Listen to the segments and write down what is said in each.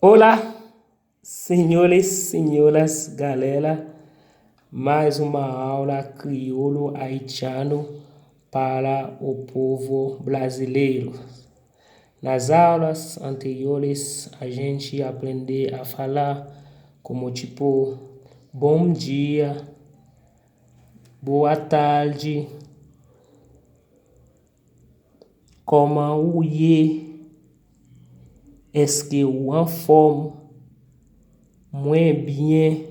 Olá, senhores, senhoras, galera. Mais uma aula crioulo haitiano para o povo brasileiro. Nas aulas anteriores, a gente aprendeu a falar como tipo bom dia, boa tarde, comment ou est-ce que ou en forme, moins bien,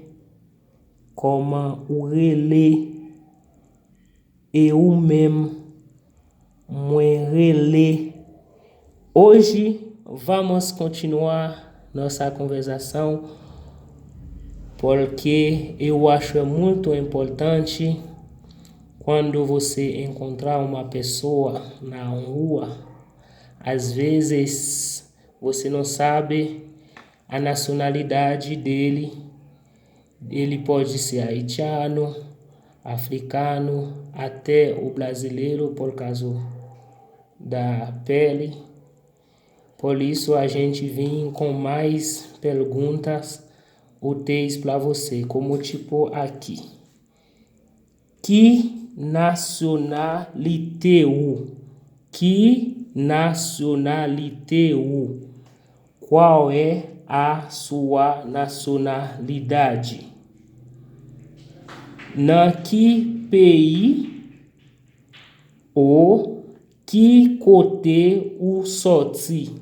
comment ou relé, e ou mesmo, moins relé. Hoje vamos continuar nossa conversação porque eu acho muito importante quando você encontrar uma pessoa na rua, às vezes você não sabe a nacionalidade dele. Ele pode ser haitiano, africano, até o brasileiro por causa da pele. Por isso a gente vem com mais perguntas úteis para você, como tipo aqui. Que nacionalité ou? Que nacionalité ou? Qual é a sua nacionalidade? Na que país ou que côté ou sorti?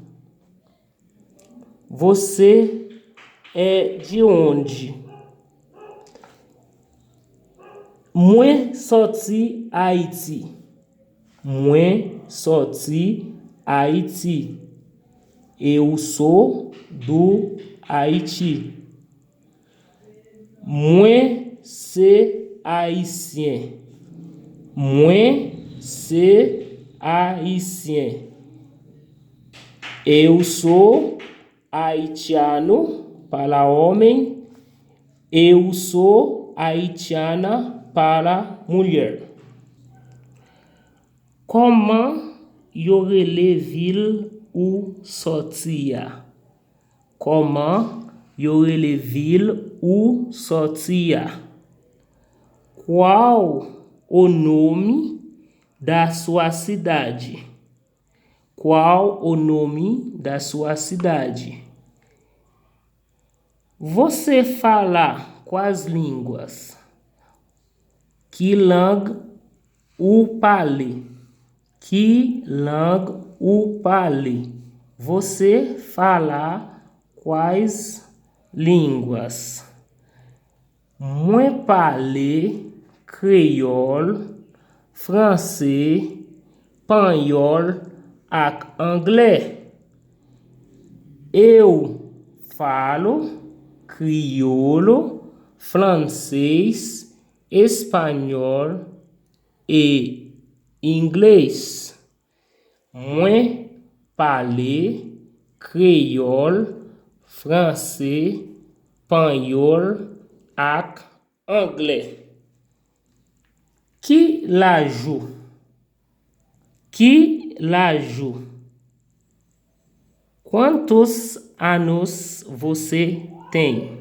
Você é de onde? Moi sorti Haïti. Moi sorti Haïti. Eu sou do Haiti. Moi c'est haïtien. Moi c'est haïtien. Eu sou haitiano para homem. Eu sou haitiana para mulher. Comment yorele ville ou sortia? Comment yorele ville ou sortia? Qual o nome da sua cidade? Qual o nome da sua cidade? Você fala quais línguas? Que langue ou parle? Que langue ou parle? Você fala quais línguas? Moi parle créole, français, espanhol e inglês. Eu falo crioulo, francês, espanhol e inglês. Moi parle créole, français, espanhol e inglês. Que l'âge? Que l'âge? Quantos anos você tem?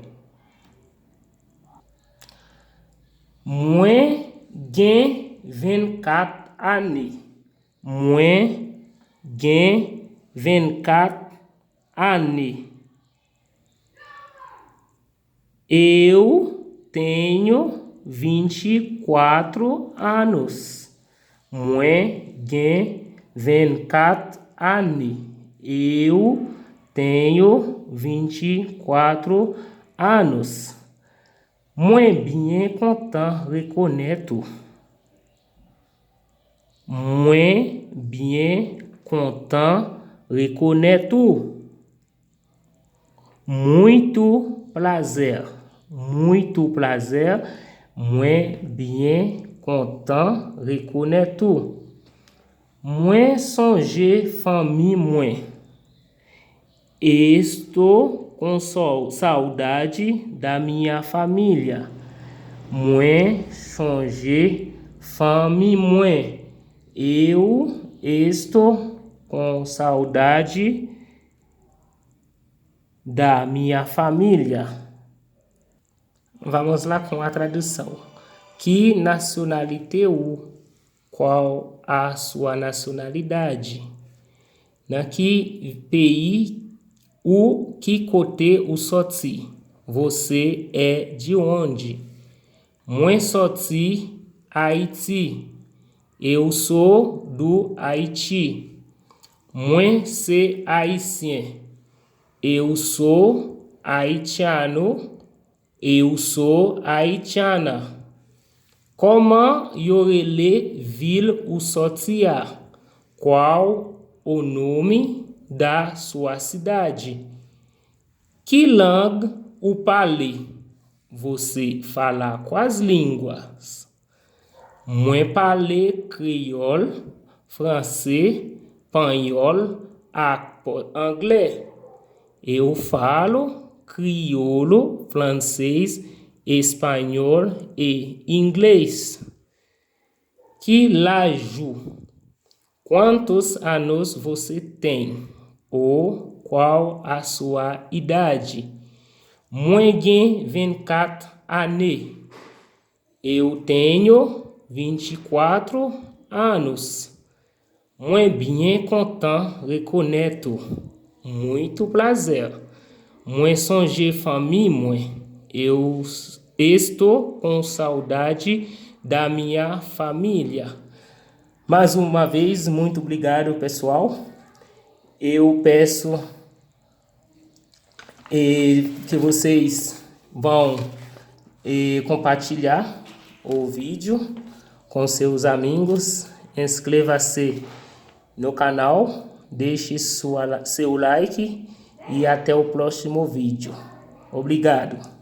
Moi gen 24 années. Moi gen 24 années. Eu tenho 24 anos. Moi gen 24 années. Eu tenho 24 anos. Moi bien content reconnaître. Moi bien content reconnaître. Muito prazer. Muito prazer. Moi bien content reconnaître. Moi songe famille moi. Estou com saudade da minha família. Moi songe famille moi. Eu estou com saudade da minha família. Vamos lá com a tradução. Que nacionalité ou qual a sua nacionalidade? Na que país o que côté o sorti? Você é de onde? Moi sorti Haiti. Eu sou do Haiti. Moi c'est haïtien. Eu sou haitiano. Eu sou haitiana. Comment yorele ville ou sortia? Qual o nome da sua cidade? Que langue o parle? Você fala quais línguas? Moi parle crioulo, francês, espanhol e inglês. Eu falo crioulo, francês, espanhol e inglês. Que laju? Quantos anos você tem? Ou qual a sua idade? Moi gen 24 années. Eu tenho 24 anos. Moi bien content reconnaître. Muito prazer. Moi songe famille moi. Eu estou com saudade da minha família. Mais uma vez, muito obrigado, pessoal. Eu peço que vocês vão compartilhar o vídeo com seus amigos. Inscreva-se no canal, deixe seu like e até o próximo vídeo. Obrigado.